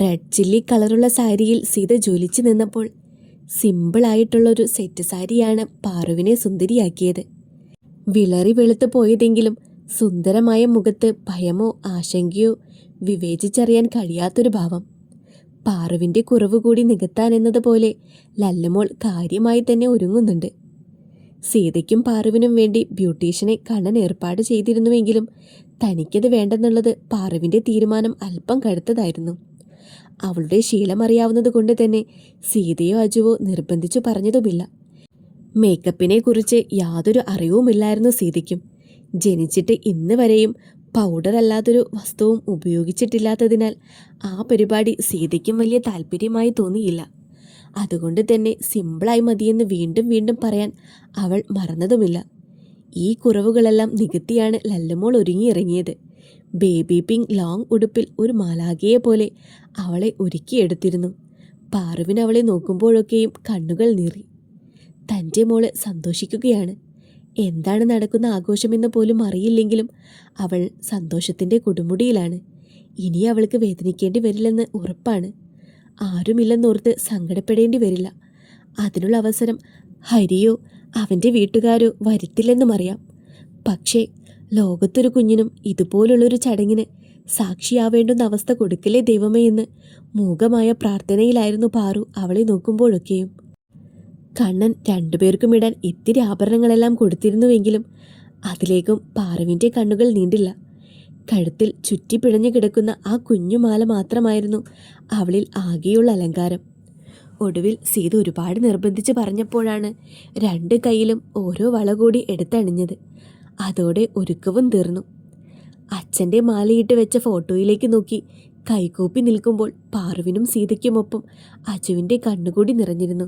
Red chilli കളറുള്ള സാരിയിൽ സീത ജ്വലിച്ചു നിന്നപ്പോൾ സിമ്പിളായിട്ടുള്ളൊരു സെറ്റ് സാരിയാണ് പാറുവിനെ സുന്ദരിയാക്കിയത്. വിളറി വെളുത്തു പോയതെങ്കിലും സുന്ദരമായ മുഖത്ത് ഭയമോ ആശങ്കയോ വിവേചിച്ചറിയാൻ കഴിയാത്തൊരു ഭാവം. പാറുവിൻ്റെ കുറവ് കൂടി നികത്താൻ എന്നതുപോലെ ലല്ലമോൾ കാര്യമായി തന്നെ ഒരുങ്ങുന്നുണ്ട്. സീതയ്ക്കും പാറുവിനും വേണ്ടി ബ്യൂട്ടീഷ്യനെ കണ്ണൻ ഏർപ്പാട് ചെയ്തിരുന്നുവെങ്കിലും തനിക്കത് വേണ്ടെന്നുള്ളത് പാറുവിൻ്റെ തീരുമാനം അല്പം കടുത്തതായിരുന്നു. അവളുടെ ശീലമറിയാവുന്നത് കൊണ്ട് തന്നെ സീതയോ അജുവോ നിർബന്ധിച്ചു പറഞ്ഞതുമില്ല. മേക്കപ്പിനെ കുറിച്ച് യാതൊരു അറിവുമില്ലായിരുന്നു സീതയ്ക്കും. ജനിച്ചിട്ട് ഇന്ന് വരെയും പൗഡർ അല്ലാതൊരു വസ്തുവും ഉപയോഗിച്ചിട്ടില്ലാത്തതിനാൽ ആ പരിപാടി സീതയ്ക്കും വലിയ താല്പര്യമായി തോന്നിയില്ല. അതുകൊണ്ട് തന്നെ സിമ്പിളായി മതിയെന്ന് വീണ്ടും വീണ്ടും പറയാൻ അവൾ മറന്നതുമില്ല. ഈ കുറവുകളെല്ലാം നികത്തിയാണ് ലല്ലമോൾ ഒരുങ്ങിയിറങ്ങിയത്. ബേബി പിങ്ക് ലോങ് ഉടുപ്പിൽ ഒരു മാലാഖയെ പോലെ അവളെ ഒരുക്കിയെടുത്തിരുന്നു. പാറുവിന് അവളെ നോക്കുമ്പോഴൊക്കെയും കണ്ണുകൾ നീറി. തൻ്റെ മോള് സന്തോഷിക്കുകയാണ്. എന്താണ് നടക്കുന്ന ആഘോഷമെന്ന് പോലും അറിയില്ലെങ്കിലും അവൾ സന്തോഷത്തിൻ്റെ കൊടുമുടിയിലാണ്. ഇനി അവൾക്ക് വേദനിക്കേണ്ടി വരില്ലെന്ന് ഉറപ്പാണ്. ആരുമില്ലെന്നോർത്ത് സങ്കടപ്പെടേണ്ടി വരില്ല. അതിനുള്ള അവസരം ഹരിയോ അവൻ്റെ വീട്ടുകാരോ വരുത്തില്ലെന്നും അറിയാം. പക്ഷേ ലോകത്തൊരു കുഞ്ഞിനും ഇതുപോലുള്ളൊരു ചടങ്ങിന് സാക്ഷിയാവേണ്ടുന്ന അവസ്ഥ കൊടുക്കലേ ദൈവമേ എന്ന് മൂകമായ പ്രാർത്ഥനയിലായിരുന്നു പാറു അവളെ നോക്കുമ്പോഴൊക്കെയും. കണ്ണൻ രണ്ടുപേർക്കും ഇടാൻ ഇത്തിരി ആഭരണങ്ങളെല്ലാം കൊടുത്തിരുന്നുവെങ്കിലും അതിലേക്കും പാറുവിൻ്റെ കണ്ണുകൾ നീണ്ടില്ല. കഴുത്തിൽ ചുറ്റിപ്പിഴഞ്ഞു കിടക്കുന്ന ആ കുഞ്ഞുമാല മാത്രമായിരുന്നു അവളിൽ ആകെയുള്ള അലങ്കാരം. ഒടുവിൽ സീത ഒരുപാട് നിർബന്ധിച്ച് പറഞ്ഞപ്പോഴാണ് 2 കൈയിലും ഓരോ വള കൂടി എടുത്തണിഞ്ഞത്. അതോടെ ഒരുക്കവും തീർന്നു. അച്ഛൻ്റെ മാലയിട്ട് വെച്ച ഫോട്ടോയിലേക്ക് നോക്കി കൈകൂപ്പി നിൽക്കുമ്പോൾ പാറുവിനും സീതയ്ക്കുമൊപ്പം അജുവിൻ്റെ കണ്ണുകൂടി നിറഞ്ഞിരുന്നു.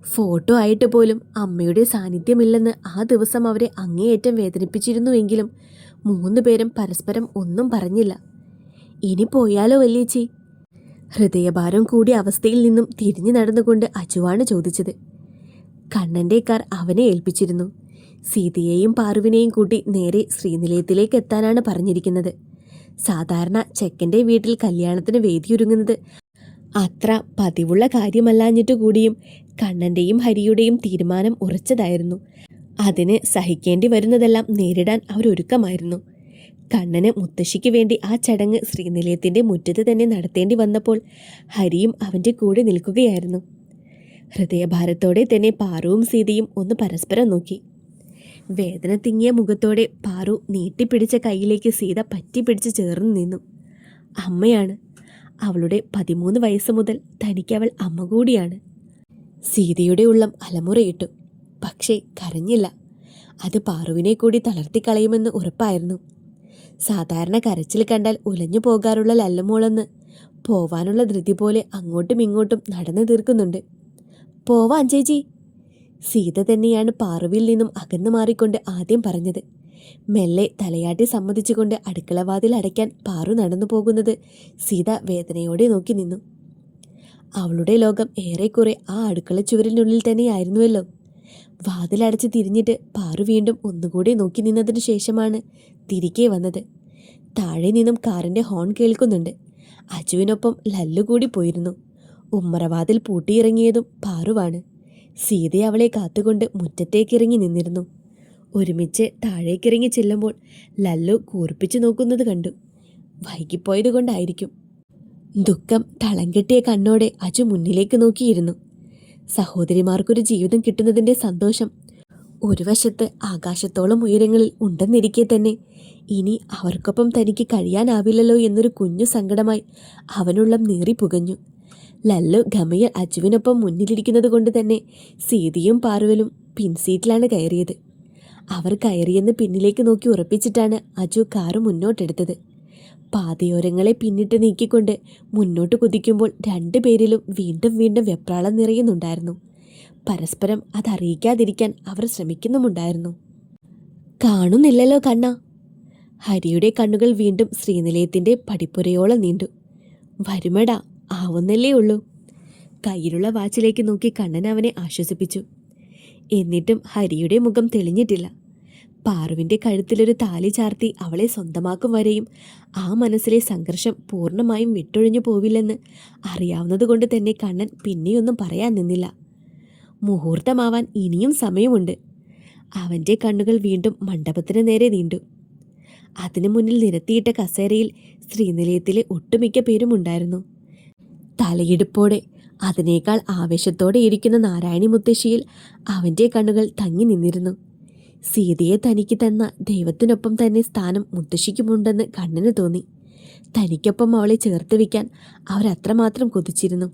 ഫോട്ടോ ആയിട്ട് പോലും അമ്മയുടെ സാന്നിധ്യമില്ലെന്ന് ആ ദിവസം അവരെ അങ്ങേയറ്റം വേദനിപ്പിച്ചിരുന്നുവെങ്കിലും 3 പേരും പരസ്പരം ഒന്നും പറഞ്ഞില്ല. ഇനി പോയാലോ വല്യേച്ചി? ഹൃദയഭാരം കൂടിയ അവസ്ഥയിൽ നിന്നും തിരിഞ്ഞു നടന്നുകൊണ്ട് അജുവാണ് ചോദിച്ചത്. കണ്ണൻ്റെ കാർ അവനെ ഏൽപ്പിച്ചിരുന്നു. സീതയെയും പാറുവിനെയും കൂട്ടി നേരെ ശ്രീനിലയത്തിലേക്ക് എത്താനാണ് പറഞ്ഞിരിക്കുന്നത്. സാധാരണ ചെക്കൻ്റെ വീട്ടിൽ കല്യാണത്തിന് വേദിയൊരുങ്ങുന്നത് അത്ര പതിവുള്ള കാര്യമല്ലാഞ്ഞിട്ടു കൂടിയും കണ്ണൻ്റെയും ഹരിയുടെയും തീരുമാനം ഉറച്ചതായിരുന്നു. അതിന് സഹിക്കേണ്ടി വരുന്നതെല്ലാം നേരിടാൻ അവരൊരുക്കമായിരുന്നു. കണ്ണന് മുത്തശ്ശിക്ക് വേണ്ടി ആ ചടങ്ങ് ശ്രീനിലയത്തിൻ്റെ മുറ്റത്ത് തന്നെ നടത്തേണ്ടി വന്നപ്പോൾ ഹരിയും അവൻ്റെ കൂടെ നിൽക്കുകയായിരുന്നു. ഹൃദയഭാരത്തോടെ തന്നെ പാറുവും സീതയും ഒന്ന് പരസ്പരം നോക്കി. വേദന തിങ്ങിയ മുഖത്തോടെ പാറു നീട്ടിപ്പിടിച്ച കൈയിലേക്ക് സീത പറ്റിപ്പിടിച്ച് ചേർന്ന് നിന്നു. അമ്മയാണ്. അവളുടെ 13 വയസ്സ് മുതൽ തനിക്കവൾ അമ്മ കൂടിയാണ്. സീതയുടെ ഉള്ളം അലമുറയിട്ടു. പക്ഷേ കരഞ്ഞില്ല. അത് പാറുവിനെ കൂടി തളർത്തിക്കളയുമെന്ന് ഉറപ്പായിരുന്നു. സാധാരണ കരച്ചിൽ കണ്ടാൽ ഉലഞ്ഞു പോകാറുള്ള ലല്ലമോളെന്ന് പോവാനുള്ള ധൃതി പോലെ അങ്ങോട്ടും ഇങ്ങോട്ടും നടന്നു തീർക്കുന്നുണ്ട്. പോവാൻ ചേച്ചി. സീത തന്നെയാണ് പാറുവിൽ നിന്നും അകന്നു മാറിക്കൊണ്ട് ആദ്യം പറഞ്ഞത്. മെല്ലെ തലയാട്ടി സമ്മതിച്ചുകൊണ്ട് അടുക്കളവാതിൽ അടയ്ക്കാൻ പാറു നടന്നു പോകുന്നത് സീത വേദനയോടെ നോക്കി നിന്നു. അവളുടെ ലോകം ഏറെക്കുറെ ആ അടുക്കള ചുവരിനുള്ളിൽ തന്നെയായിരുന്നുവല്ലോ. വാതിലടച്ച് തിരിഞ്ഞിട്ട് പാറു വീണ്ടും ഒന്നുകൂടി നോക്കി നിന്നതിനു ശേഷമാണ് തിരികെ വന്നത്. താഴെ നിന്നും കാറിൻ്റെ ഹോൺ കേൾക്കുന്നുണ്ട്. അജുവിനൊപ്പം ലല്ലു കൂടി പോയിരുന്നു. ഉമ്മറവാതിൽ പൂട്ടിയിറങ്ങിയതും പാറുവാണ്. സീത അവളെ കാത്തുകൊണ്ട് മുറ്റത്തേക്കിറങ്ങി നിന്നിരുന്നു. ഒരുമിച്ച് താഴേക്കിറങ്ങി ചെല്ലുമ്പോൾ ലല്ലു കൂർപ്പിച്ചു നോക്കുന്നത് കണ്ടു. വൈകിപ്പോയത് കൊണ്ടായിരിക്കും. ദുഃഖം തളം കെട്ടിയ കണ്ണോടെ അജു മുന്നിലേക്ക് നോക്കിയിരുന്നു. സഹോദരിമാർക്കൊരു ജീവിതം കിട്ടുന്നതിൻ്റെ സന്തോഷം ഒരു വശത്ത് ആകാശത്തോളം ഉയരങ്ങളിൽ ഉണ്ടെന്നിരിക്കെ തന്നെ ഇനി അവർക്കൊപ്പം തനിക്ക് കഴിയാനാവില്ലല്ലോ എന്നൊരു കുഞ്ഞു സങ്കടമായി അവനുള്ളം നീറി പുകഞ്ഞു. ലല്ലു ഗമയിൽ അജുവിനൊപ്പം മുന്നിലിരിക്കുന്നത് കൊണ്ട് തന്നെ സീതയും പാറുവലും പിൻസീറ്റിലാണ് കയറിയത്. അവർ കയറിയെന്ന് പിന്നിലേക്ക് നോക്കി ഉറപ്പിച്ചിട്ടാണ് അജു കാറ് മുന്നോട്ടെടുത്തത്. പാതയോരങ്ങളെ പിന്നിട്ട് നീക്കിക്കൊണ്ട് മുന്നോട്ട് കുതിക്കുമ്പോൾ 2 പേരിലും വീണ്ടും വീണ്ടും വെപ്രാളം നിറയുന്നുണ്ടായിരുന്നു. പരസ്പരം അതറിയിക്കാതിരിക്കാൻ അവർ ശ്രമിക്കുന്നുമുണ്ടായിരുന്നു. കാണുന്നില്ലല്ലോ കണ്ണ. ഹരിയുടെ കണ്ണുകൾ വീണ്ടും ശ്രീനിലയത്തിൻ്റെ പടിപ്പുരയോളം നീണ്ടു. വരുമടാ, ആവുന്നല്ലേ ഉള്ളൂ. കയ്യിലുള്ള വാച്ചിലേക്ക് നോക്കി കണ്ണൻ അവനെ ആശ്വസിപ്പിച്ചു. എന്നിട്ടും ഹരിയുടെ മുഖം തെളിഞ്ഞിട്ടില്ല. പാറുവിൻ്റെ കഴുത്തിലൊരു താലി ചാർത്തി അവളെ സ്വന്തമാക്കും വരെയും ആ മനസ്സിലെ സംഘർഷം പൂർണ്ണമായും വിട്ടൊഴിഞ്ഞു പോവില്ലെന്ന് അറിയാവുന്നതുകൊണ്ട് തന്നെ കണ്ണൻ പിന്നെയൊന്നും പറയാൻ നിന്നില്ല. മുഹൂർത്തമാവാൻ ഇനിയും സമയമുണ്ട്. അവൻ്റെ കണ്ണുകൾ വീണ്ടും മണ്ഡപത്തിന് നേരെ നീണ്ടു. അതിനു മുന്നിൽ നിരത്തിയിട്ട കസേരയിൽ ശ്രീനിലയത്തിലെ ഒട്ടുമിക്ക പേരും ഉണ്ടായിരുന്നു. തലയെടുപ്പോടെ അതിനേക്കാൾ ആവേശത്തോടെ ഇരിക്കുന്ന നാരായണി മുത്തശ്ശിയിൽ അവൻ്റെ കണ്ണുകൾ തങ്ങി നിന്നിരുന്നു. സീതയെ തനിക്ക് തന്ന ദൈവത്തിനൊപ്പം തന്നെ സ്ഥാനം മുത്തശ്ശിക്കുമുണ്ടെന്ന് കണ്ണന് തോന്നി. തനിക്കൊപ്പം അവളെ ചേർത്ത് വയ്ക്കാൻ അവരത്രമാത്രം കൊതിച്ചിരുന്നു.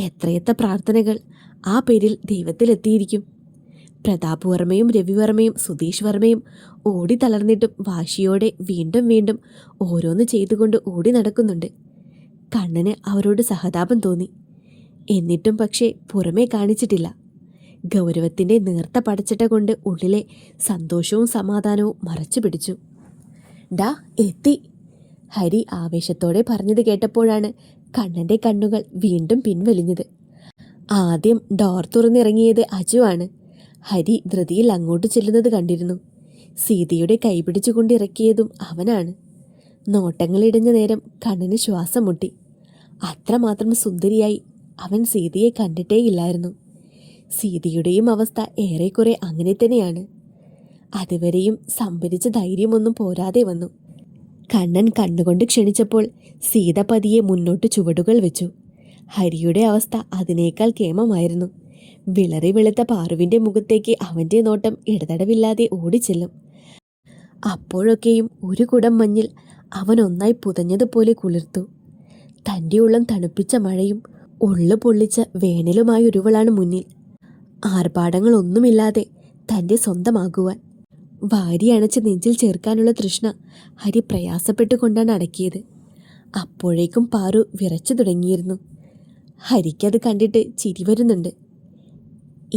എത്രയെത്ര പ്രാർത്ഥനകൾ ആ പേരിൽ ദൈവത്തിലെത്തിയിരിക്കും. പ്രതാപ് വർമ്മയും രവിവർമ്മയും സുധീഷ് വർമ്മയും ഓടി തളർന്നിട്ടും വാശിയോടെ വീണ്ടും വീണ്ടും ഓരോന്ന് ചെയ്തുകൊണ്ട് ഓടി നടക്കുന്നുണ്ട്. കണ്ണന് അവരോട് സഹതാപം തോന്നി. എന്നിട്ടും പക്ഷേ പുറമേ കാണിച്ചിട്ടില്ല. ഗൗരവത്തിൻ്റെ നേർത്ത പടച്ചട്ട കൊണ്ട് ഉള്ളിലെ സന്തോഷവും സമാധാനവും മറച്ചു പിടിച്ചു. ഡാ എത്തി, ഹരി ആവേശത്തോടെ പറഞ്ഞത് കേട്ടപ്പോഴാണ് കണ്ണൻ്റെ കണ്ണുകൾ വീണ്ടും പിൻവലിഞ്ഞത്. ആദ്യം ഡോർ തുറന്നിറങ്ങിയത് അജു ആണ്. ഹരി ധൃതിയിൽ അങ്ങോട്ട് ചെല്ലുന്നത് കണ്ടിരുന്നു. സീതയുടെ കൈപിടിച്ചുകൊണ്ടിറക്കിയതും അവനാണ്. നോട്ടങ്ങളിടഞ്ഞ നേരം കണ്ണന് ശ്വാസം മുട്ടി. അത്രമാത്രം സുന്ദരിയായി അവൻ സീതയെ കണ്ടിട്ടേയില്ലായിരുന്നു. സീതയുടെയും അവസ്ഥ ഏറെക്കുറെ അങ്ങനെ തന്നെയാണ്. അതുവരെയും സംഭരിച്ച ധൈര്യമൊന്നും പോരാതെ വന്നു. കണ്ണൻ കണ്ണുകൊണ്ട് ക്ഷണിച്ചപ്പോൾ സീത പതിയെ മുന്നോട്ട് ചുവടുകൾ വെച്ചു. ഹരിയുടെ അവസ്ഥ അതിനേക്കാൾ കേമമായിരുന്നു. വിളറി വെളുത്ത പാറുവിൻ്റെ മുഖത്തേക്ക് അവൻ്റെ നോട്ടം ഇടതടവില്ലാതെ ഓടിച്ചെല്ലും. അപ്പോഴൊക്കെയും ഒരു കുടം മഞ്ഞിൽ അവൻ ഒന്നായി പുതഞ്ഞതുപോലെ കുളിർത്തു. തൻ്റെ ഉള്ളം തണുപ്പിച്ച മഴയും ഉള്ളു പൊള്ളിച്ച വേനലുമായൊരുവളാണ് മുന്നിൽ. ആർഭാടങ്ങളൊന്നുമില്ലാതെ തൻ്റെ സ്വന്തമാകുവാൻ വാരി അണച്ച് നെഞ്ചിൽ ചേർക്കാനുള്ള തൃഷ്ണ ഹരി പ്രയാസപ്പെട്ടുകൊണ്ടാണ് അടക്കിയത്. അപ്പോഴേക്കും പാറു വിറച്ചു തുടങ്ങിയിരുന്നു. ഹരിക്കത് കണ്ടിട്ട് ചിരി വരുന്നുണ്ട്.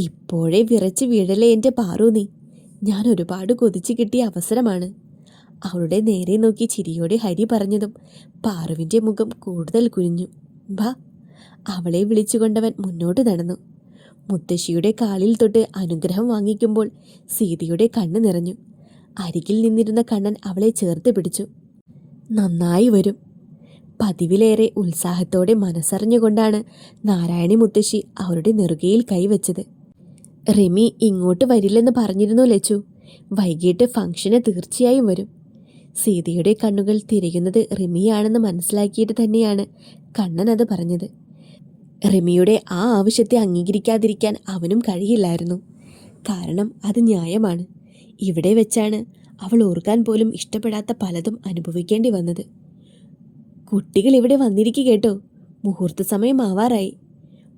ഇപ്പോഴേ വിറച്ച് വീഴലേ എൻ്റെ പാറു നീ, ഞാൻ ഒരുപാട് കൊതിച്ചു കിട്ടിയ അവസരമാണ്. അവളുടെ നേരെ നോക്കി ചിരിയോടെ ഹരി പറഞ്ഞതും പാറുവിൻ്റെ മുഖം കൂടുതൽ കുനിഞ്ഞു. ബാ, അവളെ വിളിച്ചുകൊണ്ടവൻ മുന്നോട്ട് നടന്നു. മുത്തശ്ശിയുടെ കാലിൽ തൊട്ട് അനുഗ്രഹം വാങ്ങിക്കുമ്പോൾ സീതയുടെ കണ്ണ് നിറഞ്ഞു. അരികിൽ നിന്നിരുന്ന കണ്ണൻ അവളെ ചേർത്ത് പിടിച്ചു. നന്നായി വരും. പതിവിലേറെ ഉത്സാഹത്തോടെ മനസ്സറിഞ്ഞുകൊണ്ടാണ് നാരായണി മുത്തശ്ശി അവരുടെ നെറുകയിൽ കൈവച്ചത്. റിമി ഇങ്ങോട്ട് വരില്ലെന്ന് പറഞ്ഞിരുന്നു ലച്ചു. വൈകിട്ട് ഫംഗ്ഷന് തീർച്ചയായും വരും. സീതയുടെ കണ്ണുകൾ തിരയുന്നത് റിമിയാണെന്ന് മനസ്സിലാക്കിയിട്ട് തന്നെയാണ് കണ്ണൻ അത് പറഞ്ഞത്. റിമിയുടെ ആ ആവശ്യത്തെ അംഗീകരിക്കാതിരിക്കാൻ അവനും കഴിയില്ലായിരുന്നു. കാരണം അത് ന്യായമാണ്. ഇവിടെ വെച്ചാണ് അവൾ ഓർക്കാൻ പോലും ഇഷ്ടപ്പെടാത്ത പലതും അനുഭവിക്കേണ്ടി വന്നത്. കുട്ടികൾ ഇവിടെ വന്നിരിക്കുക കേട്ടോ, മുഹൂർത്ത സമയം ആവാറായി.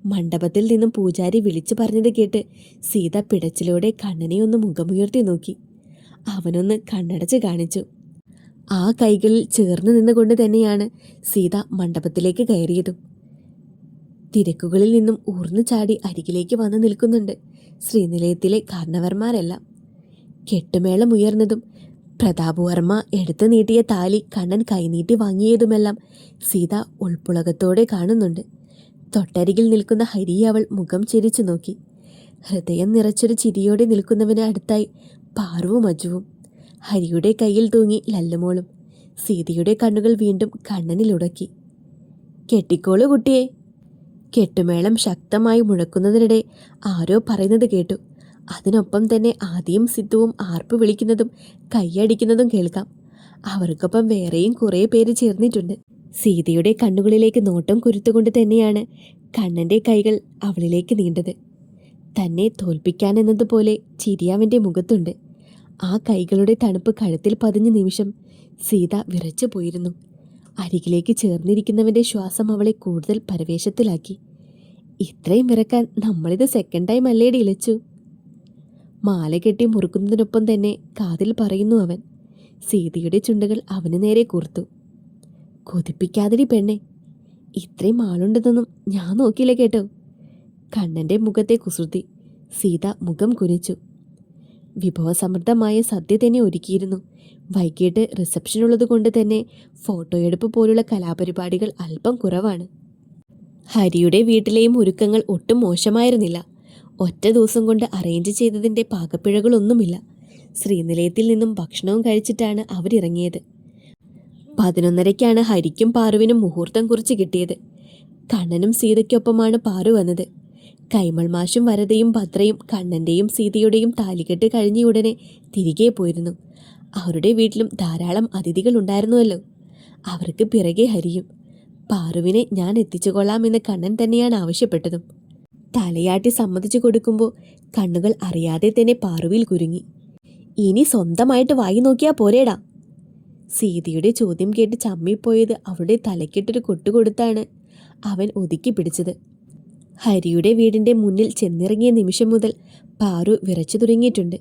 മണ്ഡപത്തിൽ നിന്നും പൂജാരി വിളിച്ചു പറഞ്ഞത് കേട്ട് സീത പിടച്ചിലൂടെ കണ്ണനെ ഒന്ന് മുഖമുയർത്തി നോക്കി. അവനൊന്ന് കണ്ണടച്ച് കാണിച്ചു. ആ കൈകളിൽ ചേർന്ന് നിന്നുകൊണ്ട് തന്നെയാണ് സീത മണ്ഡപത്തിലേക്ക് കയറിയതും. തിരക്കുകളിൽ നിന്നും ഊർന്നു ചാടി അരികിലേക്ക് വന്നു നിൽക്കുന്നുണ്ട് ശ്രീനിലയത്തിലെ കാരണവർമാരെല്ലാം. കെട്ടുമേളം ഉയർന്നതും പ്രതാപ് വർമ്മ എടുത്തു നീട്ടിയ താലി കണ്ണൻ കൈനീട്ടി വാങ്ങിയതുമെല്ലാം സീത ഉൾപ്പുളകത്തോടെ കാണുന്നുണ്ട്. തൊട്ടരികിൽ നിൽക്കുന്ന ഹരിയെ അവൾ മുഖം ചെരിച്ചു നോക്കി. ഹൃദയം നിറച്ചൊരു ചിരിയോടെ നിൽക്കുന്നവന് അടുത്തായി പാറുവും അജുവും. ഹരിയുടെ കയ്യിൽ തൂങ്ങി ലല്ലുമോളും. സീതയുടെ കണ്ണുകൾ വീണ്ടും കണ്ണനിലുടക്കി. കെട്ടിക്കോളൂ കുട്ടിയെ. കെട്ടുമേളം ശക്തമായി മുഴക്കുന്നതിനിടെ ആരോ പറയുന്നത് കേട്ടു. അതിനൊപ്പം തന്നെ ആദിയും സിദ്ധുവും ആർപ്പ് വിളിക്കുന്നതും കൈയടിക്കുന്നതും കേൾക്കാം. അവർക്കൊപ്പം വേറെയും കുറേ പേര് ചേർന്നിട്ടുണ്ട്. സീതയുടെ കണ്ണുകളിലേക്ക് നോട്ടം കുരുത്തുകൊണ്ട് തന്നെയാണ് കണ്ണൻ്റെ കൈകൾ അവളിലേക്ക് നീണ്ടത്. തന്നെ തോൽപ്പിക്കാനെന്നതുപോലെ ചിരി അവൻ്റെ മുഖത്തുണ്ട്. ആ കൈകളുടെ തണുപ്പ് കഴുത്തിൽ പതിഞ്ഞ നിമിഷം സീത വിറച്ചു പോയിരുന്നു. അരികിലേക്ക് ചേർന്നിരിക്കുന്നവൻ്റെ ശ്വാസം അവളെ കൂടുതൽ പരവേശത്തിലാക്കി. ഇത്രയും വിറക്കാൻ നമ്മളിത് സെക്കൻഡ് ടൈം അല്ലേടി ഇളച്ചു. മാല കെട്ടി മുറുക്കുന്നതിനൊപ്പം തന്നെ കാതിൽ പറയുന്നു അവൻ. സീതയുടെ ചുണ്ടുകൾ അവന് നേരെ കൂർത്തു. കൊതിപ്പിക്കാതിരി പെണ്ണെ, ഇത്രയും ആളുണ്ടെന്നൊന്നും ഞാൻ നോക്കിയില്ല കേട്ടോ. കണ്ണൻ്റെ മുഖത്തെ കുസൃതി. സീത മുഖം കുനിച്ചു. വിഭവസമൃദ്ധമായ സദ്യ തന്നെ ഒരുക്കിയിരുന്നു. വൈകിട്ട് റിസപ്ഷൻ ഉള്ളത് കൊണ്ട് തന്നെ ഫോട്ടോയെടുപ്പ് പോലുള്ള കലാപരിപാടികൾ അല്പം കുറവാണ്. ഹരിയുടെ വീട്ടിലെയും ഒരുക്കങ്ങൾ ഒട്ടും മോശമായിരുന്നില്ല. ഒറ്റ ദിവസം കൊണ്ട് അറേഞ്ച് ചെയ്തതിൻ്റെ പാകപ്പിഴകളൊന്നുമില്ല. ശ്രീനിലയത്തിൽ നിന്നും ഭക്ഷണവും കഴിച്ചിട്ടാണ് അവരിറങ്ങിയത്. 11:30-ക്കാണ് ഹരിക്കും പാറുവിനും മുഹൂർത്തം കുറിച്ച് കിട്ടിയത്. കണ്ണനും സീതയ്ക്കൊപ്പമാണ് പാറു വന്നത്. കൈമൾ മാഷും വരദയും ഭദ്രയും കണ്ണൻ്റെയും സീതയുടെയും താലികെട്ട് കഴിഞ്ഞ ഉടനെ തിരികെ പോയിരുന്നു. അവരുടെ വീട്ടിലും ധാരാളം അതിഥികൾ ഉണ്ടായിരുന്നുവല്ലോ. അവർക്ക് പിറകെ ഹരിയും. പാറുവിനെ ഞാൻ എത്തിച്ചുകൊള്ളാമെന്ന് കണ്ണൻ തന്നെയാണ് ആവശ്യപ്പെട്ടതും. തലയാട്ടി സമ്മതിച്ചു കൊടുക്കുമ്പോൾ കണ്ണുകൾ അറിയാതെ തന്നെ പാറുവിൽ കുരുങ്ങി. ഇനി സ്വന്തമായിട്ട് വായി നോക്കിയാ പോരേടാ. സീതയുടെ ചോദ്യം കേട്ട് ചമ്മിപ്പോയത് അവളുടെ തലയ്ക്കിട്ടൊരു കൊട്ടുകൊടുത്താണ് അവൻ ഒതുക്കി പിടിച്ചത്. ഹരിയുടെ വീടിൻ്റെ മുന്നിൽ ചെന്നിറങ്ങിയ നിമിഷം മുതൽ പാറു വിറച്ചു തുടങ്ങിയിട്ടുണ്ട്.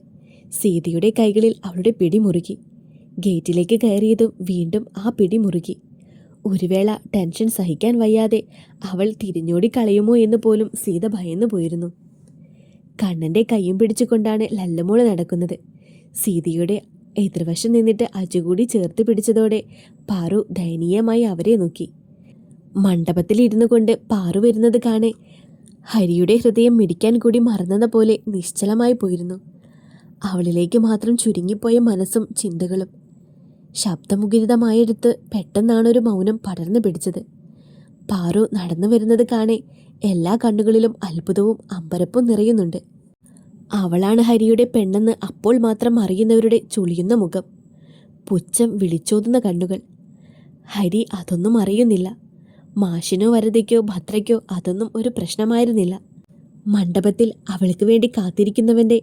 സീതയുടെ കൈകളിൽ അവളുടെ പിടി മുറുകി. ഗേറ്റിലേക്ക് കയറിയതും വീണ്ടും ആ പിടി മുറുകി. ഒരു വേള ടെൻഷൻ സഹിക്കാൻ വയ്യാതെ അവൾ തിരിഞ്ഞോടി കളയുമോ എന്ന് പോലും സീത ഭയന്നു പോയിരുന്നു. കണ്ണൻ്റെ കൈയും പിടിച്ചുകൊണ്ടാണ് ലല്ലമോള് നടക്കുന്നത്. സീതയുടെ എതിർവശം നിന്നിട്ട് അജുകൂടി ചേർത്ത് പിടിച്ചതോടെ പാറു ദയനീയമായി അവരെ നോക്കി. മണ്ഡപത്തിലിരുന്നു കൊണ്ട് പാറു വരുന്നത് കാണെ ഹരിയുടെ ഹൃദയം മിടിക്കാൻ കൂടി മറന്നത് പോലെ നിശ്ചലമായി പോയിരുന്നു. അവളിലേക്ക് മാത്രം ചുരുങ്ങിപ്പോയ മനസ്സും ചിന്തകളും. ശബ്ദമുഖരിതമായെടുത്ത് പെട്ടെന്നാണൊരു മൗനം പടർന്നു പിടിച്ചത്. പാറു നടന്നു വരുന്നത് കാണെ എല്ലാ കണ്ണുകളിലും അത്ഭുതവും അമ്പരപ്പും നിറയുന്നുണ്ട്. അവളാണ് ഹരിയുടെ പെണ്ണെന്ന് അപ്പോൾ മാത്രം അറിയുന്നവരുടെ ചുളിയുന്ന മുഖം, പുച്ഛം വിളിച്ചോതുന്ന കണ്ണുകൾ. ഹരി അതൊന്നും അറിയുന്നില്ല. മാഷിനോ വരദയ്ക്കോ ഭദ്രയ്ക്കോ അതൊന്നും ഒരു പ്രശ്നമായിരുന്നില്ല. മണ്ഡപത്തിൽ അവൾക്ക് വേണ്ടി കാത്തിരിക്കുന്നവൻ്റെ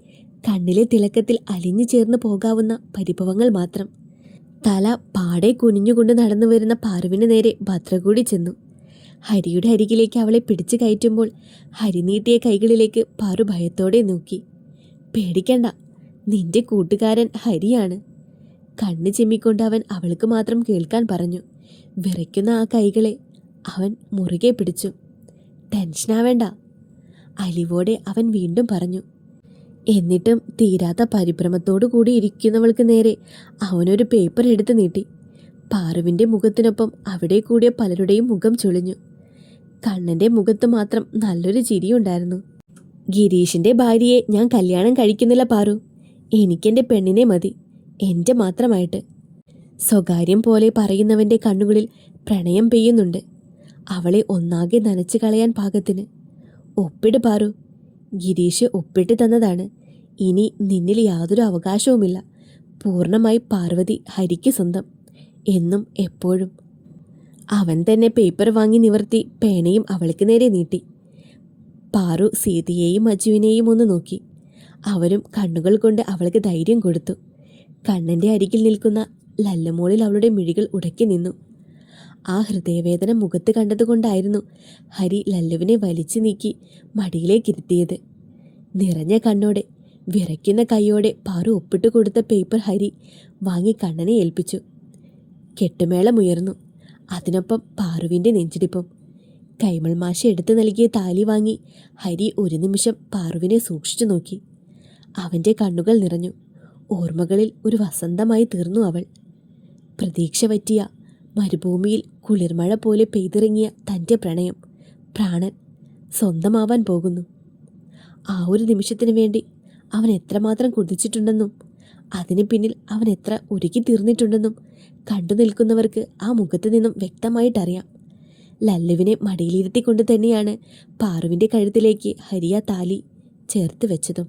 കണ്ണിലെ തിളക്കത്തിൽ അലിഞ്ഞു ചേർന്ന് പോകാവുന്ന പരിഭവങ്ങൾ മാത്രം. തല പാടെ കുനിഞ്ഞുകൊണ്ട് നടന്നു വരുന്ന പാറുവിന് നേരെ ഭദ്ര കൂടി ചെന്നു. ഹരിയുടെ അരികിലേക്ക് അവളെ പിടിച്ചു കയറ്റുമ്പോൾ ഹരി നീട്ടിയ കൈകളിലേക്ക് പാറു ഭയത്തോടെ നോക്കി. പേടിക്കണ്ട, നിന്റെ കൂട്ടുകാരൻ ഹരിയാണ്. കണ്ണ് ചിമ്മിക്കൊണ്ട് അവൻ അവൾക്ക് മാത്രം കേൾക്കാൻ പറഞ്ഞു. വിറയ്ക്കുന്ന ആ കൈകളെ അവൻ മുറുകെ പിടിച്ചു. ടെൻഷനാവേണ്ട, അലിവോടെ അവൻ വീണ്ടും പറഞ്ഞു. എന്നിട്ടും തീരാത്ത പരിഭ്രമത്തോടു കൂടി ഇരിക്കുന്നവൾക്ക് നേരെ അവനൊരു പേപ്പർ എടുത്ത് നീട്ടി. പാറുവിൻ്റെ മുഖത്തിനൊപ്പം അവിടെ കൂടിയ പലരുടെയും മുഖം ചുളിഞ്ഞു. കണ്ണൻ്റെ മുഖത്ത് മാത്രം നല്ലൊരു ചിരിയുണ്ടായിരുന്നു. ഗിരീഷിൻ്റെ ഭാര്യയെ ഞാൻ കല്യാണം കഴിക്കുന്നില്ല പാറു. എനിക്കെൻ്റെ പെണ്ണിനെ മതി, എൻ്റെ മാത്രമായിട്ട്. സ്വകാര്യം പോലെ പറയുന്നവൻ്റെ കണ്ണുകളിൽ പ്രണയം പെയ്യുന്നുണ്ട്. അവളെ ഒന്നാകെ നനച്ചു കളയാൻ പാകത്തിന്. ഒപ്പിട് പാറു. ഗിരീഷ് ഒപ്പിട്ട് തന്നതാണ്. ഇനി നിന്നിൽ യാതൊരു അവകാശവുമില്ല. പൂർണ്ണമായി പാർവതി ഹരിക്ക് സ്വന്തം, എന്നും എപ്പോഴും. അവൻ തന്നെ പേപ്പർ വാങ്ങി നിവർത്തി പേനയും അവൾക്ക് നേരെ നീട്ടി. പാറു സീതയെയും അജുവിനെയും ഒന്ന് നോക്കി. അവരും കണ്ണുകൾ കൊണ്ട് അവൾക്ക് ധൈര്യം കൊടുത്തു. കണ്ണൻ്റെ അരികിൽ നിൽക്കുന്ന ലല്ലമോളിൽ അവളുടെ മിഴികൾ ഉടക്കി നിന്നു. ആ ഹൃദയവേദന മുഖത്ത് കണ്ടതുകൊണ്ടായിരുന്നു ഹരി ലല്ലുവിനെ വലിച്ചു നീക്കി മടിയിലേക്കിരുത്തിയത്. നിറഞ്ഞ കണ്ണോടെ വിറയ്ക്കുന്ന കൈയോടെ പാറു ഒപ്പിട്ട് കൊടുത്ത പേപ്പർ ഹരി വാങ്ങി കണ്ണനെ ഏൽപ്പിച്ചു. കെട്ടുമേളമുയർന്നു. അതിനൊപ്പം പാറുവിൻ്റെ നെഞ്ചിടിപ്പും. കൈമൾ മാഷ് എടുത്തു നൽകിയ താലി വാങ്ങി ഹരി ഒരു നിമിഷം പാറുവിനെ സൂക്ഷിച്ചു നോക്കി. അവൻ്റെ കണ്ണുകൾ നിറഞ്ഞു. ഓർമ്മകളിൽ ഒരു വസന്തമായി തീർന്നു അവൾ. പ്രതീക്ഷ പറ്റിയ മരുഭൂമിയിൽ കുളിർമഴ പോലെ പെയ്തിറങ്ങിയ തൻ്റെ പ്രണയം, പ്രാണൻ സ്വന്തമാവാൻ പോകുന്നു. ആ ഒരു നിമിഷത്തിന് വേണ്ടി അവൻ എത്രമാത്രം കുതിച്ചിട്ടുണ്ടെന്നും അതിന് പിന്നിൽ അവൻ എത്ര ഒരുക്കി തീർന്നിട്ടുണ്ടെന്നും കണ്ടു നിൽക്കുന്നവർക്ക് ആ മുഖത്ത് നിന്നും വ്യക്തമായിട്ടറിയാം. ലല്ലുവിനെ മടിയിലിരുത്തിക്കൊണ്ട് തന്നെയാണ് പാറുവിൻ്റെ കഴുത്തിലേക്ക് ഹരിയ താലി ചേർത്ത് വെച്ചതും.